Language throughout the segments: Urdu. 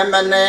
MNA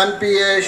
MPA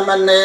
MNA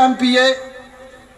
MPA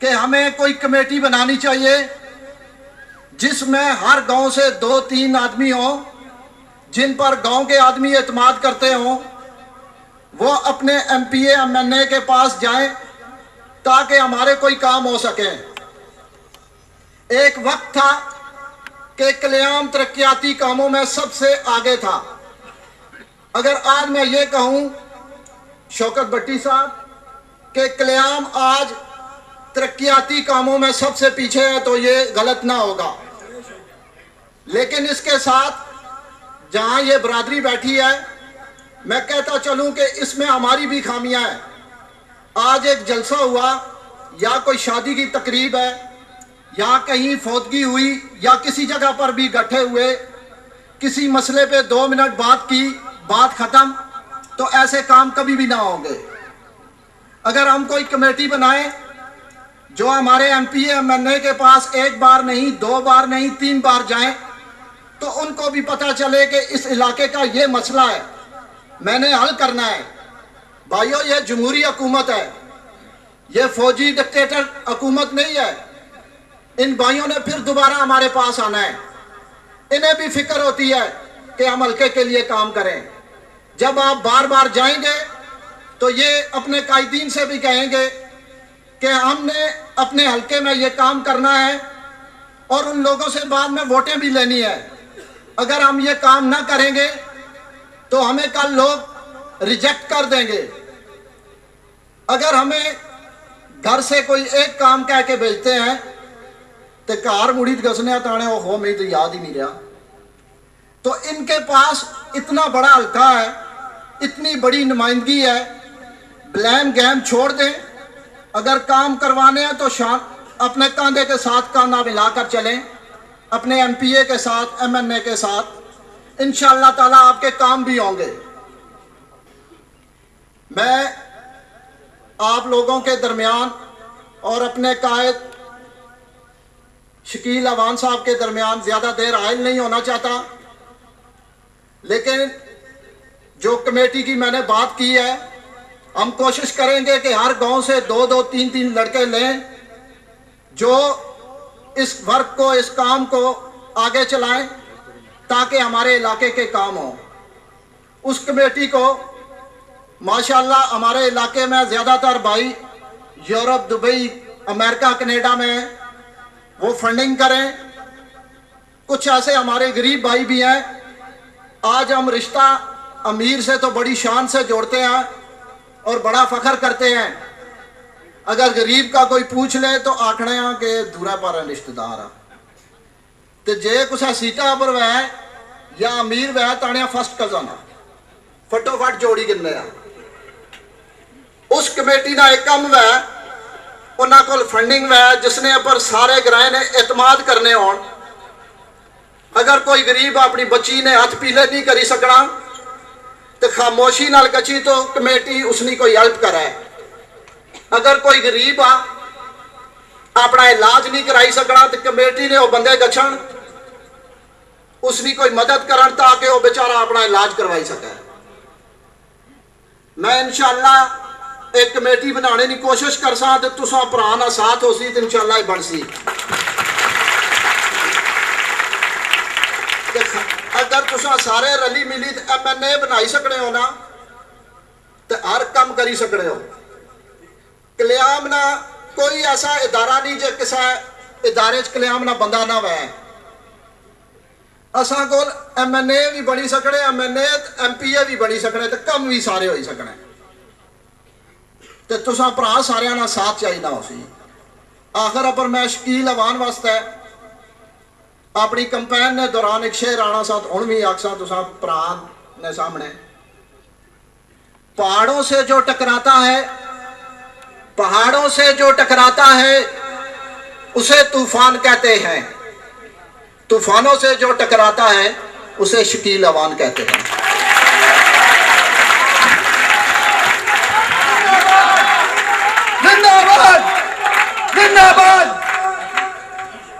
کہ ہمیں کوئی کمیٹی بنانی چاہیے جس میں ہر گاؤں سے 2-3 آدمی ہوں جن پر گاؤں کے آدمی اعتماد کرتے ہوں، وہ اپنے M P A M N A کے پاس جائیں تاکہ ہمارے کوئی کام ہو سکے۔ ایک وقت تھا کہ قلیام ترقیاتی کاموں میں سب سے آگے تھا۔ اگر آج میں یہ کہوں شوکت بھٹی صاحب کہ قلیام آج ترقیاتی کاموں میں سب سے پیچھے ہے تو یہ غلط نہ ہوگا، لیکن اس کے ساتھ جہاں یہ برادری بیٹھی ہے میں کہتا چلوں کہ اس میں ہماری بھی خامیاں ہیں۔ آج ایک جلسہ ہوا یا کوئی شادی کی تقریب ہے یا کہیں فوتگی ہوئی یا کسی جگہ پر بھی گٹھے ہوئے، کسی مسئلے پہ 2 منٹ بات کی، بات ختم، تو ایسے کام کبھی بھی نہ ہوں گے۔ اگر ہم کوئی کمیٹی بنائیں جو ہمارے M P A M N A کے پاس 1 بار نہیں 2 بار نہیں 3 بار جائیں تو ان کو بھی پتہ چلے کہ اس علاقے کا یہ مسئلہ ہے، میں نے حل کرنا ہے۔ بھائیو، یہ جمہوری حکومت ہے، یہ فوجی ڈکٹیٹر حکومت نہیں ہے۔ ان بھائیوں نے پھر دوبارہ ہمارے پاس آنا ہے، انہیں بھی فکر ہوتی ہے کہ ہم حلقے کے لیے کام کریں۔ جب آپ بار بار جائیں گے تو یہ اپنے قائدین سے بھی کہیں گے کہ ہم نے اپنے حلقے میں یہ کام کرنا ہے اور ان لوگوں سے بعد میں ووٹیں بھی لینی ہے۔ اگر ہم یہ کام نہ کریں گے تو ہمیں کل لوگ ریجیکٹ کر دیں گے۔ اگر ہمیں گھر سے کوئی ایک کام کہہ کے بھیجتے ہیں تو کار مڑی گسنے تانے وہ ہو میں تو یاد ہی نہیں رہا، تو ان کے پاس اتنا بڑا حلقہ ہے، اتنی بڑی نمائندگی ہے، بلیم گیم چھوڑ دیں۔ اگر کام کروانے ہیں تو اپنے کاندھے کے ساتھ کاندھا ملا کر چلیں، اپنے ایم پی اے کے ساتھ ایم این اے کے ساتھ، انشاءاللہ تعالیٰ آپ کے کام بھی ہوں گے۔ میں آپ لوگوں کے درمیان اور اپنے قائد شکیل اوان صاحب کے درمیان زیادہ دیر حائل نہیں ہونا چاہتا، لیکن جو کمیٹی کی میں نے بات کی ہے، ہم کوشش کریں گے کہ ہر گاؤں سے 2-2 3-3 لڑکے لیں جو اس ورک کو، اس کام کو آگے چلائیں تاکہ ہمارے علاقے کے کام ہوں۔ اس کمیٹی کو ماشاءاللہ ہمارے علاقے میں زیادہ تر بھائی یورپ، دبئی، امریکہ، کینیڈا میں وہ فنڈنگ کریں۔ کچھ ایسے ہمارے غریب بھائی بھی ہیں، آج ہم رشتہ امیر سے تو بڑی شان سے جوڑتے ہیں اور بڑا فخر کرتے ہیں، اگر غریب کا کوئی پوچھ لے تو آکھنے ہیں کہ دورہ پر رشتہ دار ہے، تو جے کسا سیٹا پر وہ ہے یا امیر وہ ہے تانے فرسٹ کزن ہے، فٹو فٹ جوڑی گننے ہیں۔ اس کمیٹی دا ایک کم وہ ہے، انہاں کول فنڈنگ وہ ہے جس نے پر سارے گرائے نے اعتماد کرنے ہون۔ اگر کوئی غریب اپنی بچی نے ہاتھ پیلے نہیں کری سکنا تو خاموشی نال کچی تو کمیٹی اس نے کوئی ہیلپ کرا ہے۔ اگر کوئی غریب اپنا علاج نہیں کرائی سکنا تو کمیٹی نے وہ بندے گچھن اس نے کوئی مدد کرن تاکہ وہ بیچارہ اپنا علاج کروائی سکے۔ میں انشاءاللہ ایک کمیٹی بنانے کی کوشش کر سا تو تسا پرانا ساتھ ہو سی تو انشاءاللہ بن سی۔ اگر تسا سارے رلی ملی تو ایم این اے بنائی سکنے ہو نا تو ہر کام کری سکنے ہو۔ قلیام نہ کوئی ایسا ادارہ نہیں جو کسا ادارے قلیام نہ بندہ نہ وہ ہے۔ اساں کو ایم این اے بھی بنی سکنے، M N A M P A بھی بنی سکنے تو کم بھی سارے ہوئی سکنے، تو تسا پرا سارے نہ ساتھ چاہیے نہ ہو سی۔ آخر پر میں شکیل اوان واسطے اپنی کمپین نے دوران ایک شعر آنا ساتھ ہن بھی آکساں تسا پرا نے سامنے، پہاڑوں سے جو ٹکراتا ہے، پہاڑوں سے جو ٹکراتا ہے اسے طوفان کہتے ہیں، طوفانوں سے جو ٹکراتا ہے اسے شکیل اوان کہتے ہیں۔